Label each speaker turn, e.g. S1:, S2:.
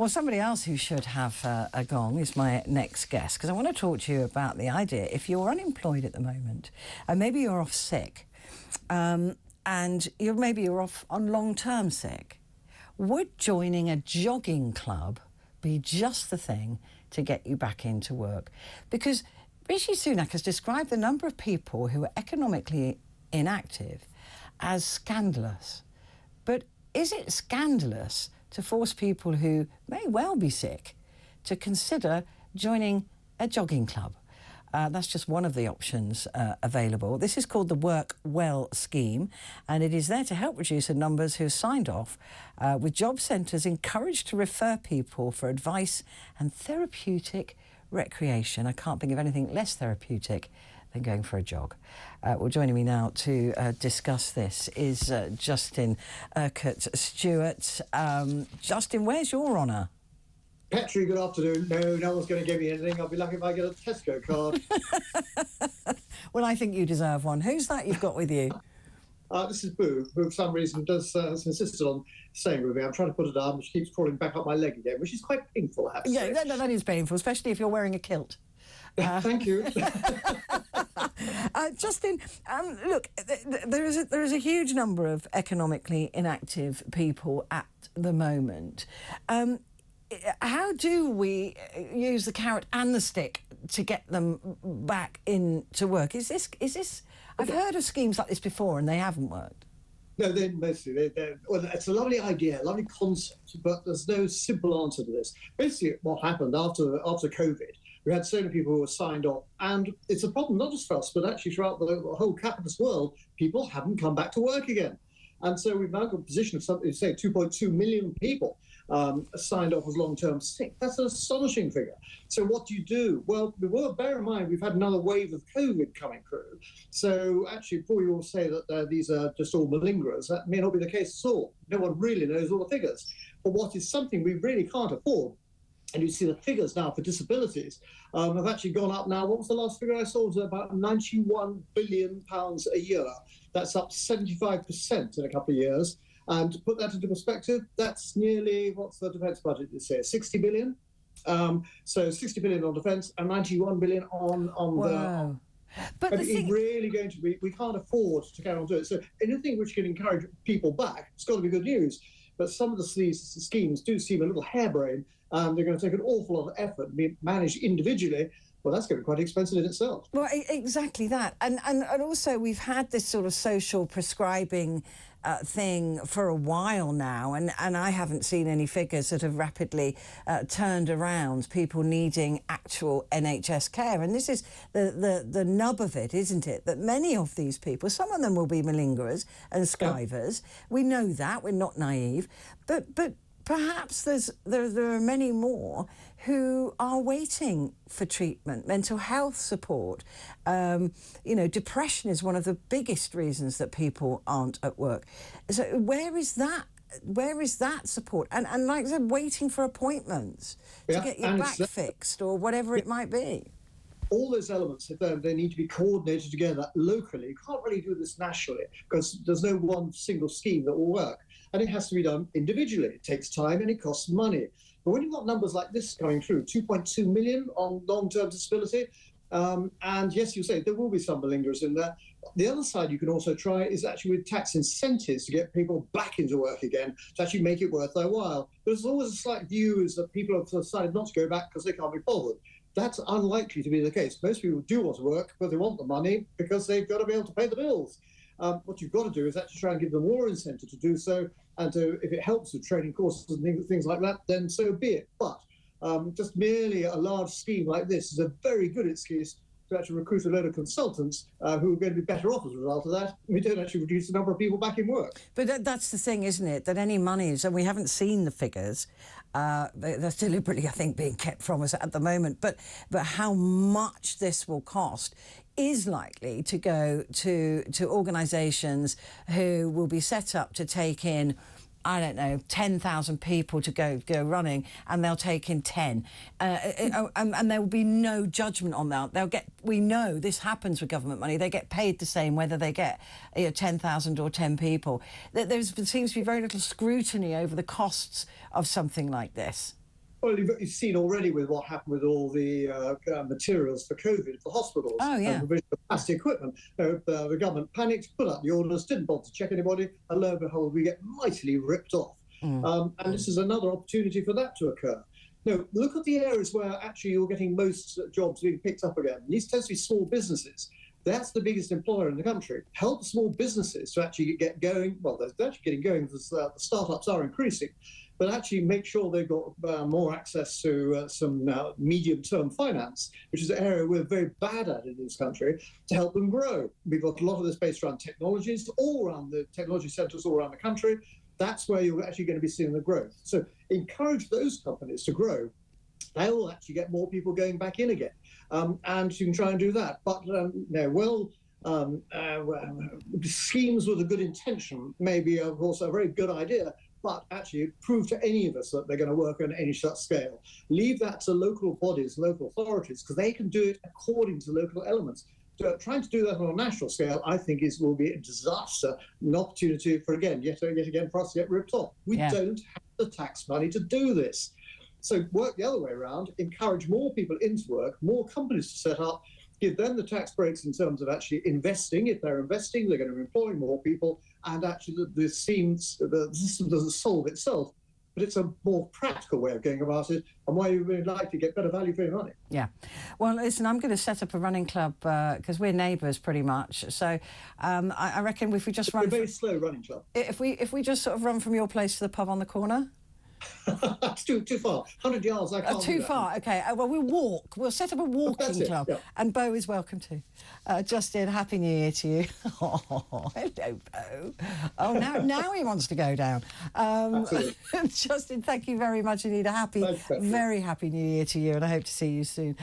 S1: Well, somebody else who should have a gong is my next guest, because I want to talk to you about the idea, if you're unemployed at the moment, and maybe you're off sick, and maybe you're off on long-term sick, would joining a jogging club be just the thing to get you back into work? Because Rishi Sunak has described the number of people who are economically inactive as scandalous. But is it scandalous to force people who may well be sick to consider joining a jogging club? That's just one of the options available. This is called the Work Well scheme, and it is there to help reduce the numbers who have signed off, with job centres encouraged to refer people for advice and therapeutic recreation. I can't think of anything less therapeutic than going for a jog. Well, joining me now to discuss this is Justin Urquhart Stewart. Justin, where's your honour?
S2: Petrie, good afternoon. No one's going to give me anything. I'll be lucky if I get a Tesco card.
S1: Well, I think you deserve one. Who's that you've got with you?
S2: This is Boo, who for some reason has insisted on staying with me. I'm trying to put her down, but she keeps crawling back up my leg again, which is quite painful, I have to say.
S1: Yeah, that is painful, especially if you're wearing a kilt.
S2: Thank you.
S1: Justin, look, there is a huge number of economically inactive people at the moment. How do we use the carrot and the stick to get them back into work? Is this? I've heard of schemes like this before, and they haven't worked.
S2: No, well, it's a lovely idea, a lovely concept, but there's no simple answer to this. Basically, what happened after COVID, we had so many people who were signed off, and it's a problem not just for us, but actually throughout the whole capitalist world. People haven't come back to work again. And so we've now got a position of something, say, 2.2 million people signed off as long-term sick. That's an astonishing figure. So what do you do? Well, bear in mind, we've had another wave of COVID coming through. So actually, before you all say that these are just all malingerers, that may not be the case at all. No one really knows all the figures. But what is something we really can't afford, and you see the figures now for disabilities have actually gone up now. What was the last figure I saw? It was about £91 billion a year. That's up 75% in a couple of years. And to put that into perspective, that's nearly, what's the defence budget this year? 60 billion? So 60 billion on defence and 91 billion on
S1: wow. But
S2: it's really going to be, we can't afford to carry on doing it. So anything which can encourage people back, it's got to be good news. But some of these schemes do seem a little harebrained. They're going to take an awful lot of effort and be managed individually. Well, that's going to be quite expensive in itself.
S1: Well, exactly that. And also we've had this sort of social prescribing thing for a while now, and I haven't seen any figures that have rapidly turned around people needing actual NHS care. And this is the nub of it, isn't it? That many of these people, some of them will be malingerers and skivers. Yeah. We know that. We're not naive. But perhaps there are many more who are waiting for treatment, mental health support. Depression is one of the biggest reasons that people aren't at work. So where is that? Where is that support? And like I said, waiting for appointments to get your back fixed or whatever it might be.
S2: All those elements, if they need to be coordinated together locally. You can't really do this nationally because there's no one single scheme that will work. And it has to be done individually. It takes time and it costs money. But when you've got numbers like this coming through, 2.2 million on long-term disability, and yes, you say there will be some malingerers in there. The other side you can also try is actually with tax incentives to get people back into work again, to actually make it worth their while. But there's always a slight view is that people have decided not to go back because they can't be bothered. That's unlikely to be the case. Most people do want to work, but they want the money because they've got to be able to pay the bills. What you've got to do is actually try and give them more incentive to do so, and if it helps with training courses and things like that, then so be it. But just merely a large scheme like this is a very good excuse to actually recruit a load of consultants who are going to be better off as a result of that. We don't actually reduce the number of people back in work.
S1: But that's the thing, isn't it? That any monies, and we haven't seen the figures, they're deliberately, I think, being kept from us at the moment. But how much this will cost is likely to go to organisations who will be set up to take in, I don't know, 10,000 people to go running, and they'll take in 10, and there will be no judgment on that. They'll get. We know this happens with government money. They get paid the same whether they get 10,000 or 10 people. There seems to be very little scrutiny over the costs of something like this.
S2: Well, you've seen already with what happened with all the materials for COVID for hospitals and provision of plastic equipment. The government panicked, put out the orders, didn't bother to check anybody, and lo and behold, we get mightily ripped off. And this is another opportunity for that to occur. No, look at the areas where actually you're getting most jobs being picked up again. These tend to be small businesses. That's the biggest employer in the country. Help small businesses to actually get going. Well, they're actually getting going because the startups are increasing, but actually make sure they've got more access to some medium-term finance, which is an area we're very bad at in this country, to help them grow. We've got a lot of this based around technologies, all around the technology centres all around the country. That's where you're actually going to be seeing the growth. So encourage those companies to grow. They will actually get more people going back in again. And you can try and do that. But schemes with a good intention may be, of course, a very good idea, but actually prove to any of us that they're going to work on any such scale. Leave that to local bodies, local authorities, because they can do it according to local elements. Trying to do that on a national scale, I think, will be a disaster, an opportunity for, yet again, for us to get ripped off. We don't have the tax money to do this. So work the other way around, encourage more people into work, more companies to set up, give them the tax breaks in terms of actually investing. If they're investing, they're going to be employing more people, and actually the system doesn't solve itself. But it's a more practical way of going about it, and why you would like to get better value for your money.
S1: Yeah. Well, listen, I'm going to set up a running club because we're neighbours pretty much. So I reckon if we just run...
S2: It's a very slow running club.
S1: If we just sort of run from your place to the pub on the corner...
S2: That's too far. 100 yards, I can't.
S1: Too far. Okay. Well, we'll walk. We'll set up a walking club, and Bo is welcome too. Justin, happy New Year to you. Oh, hello, Bo. Oh, now he wants to go down. Justin, thank you very much indeed. Very happy New Year to you, and I hope to see you soon.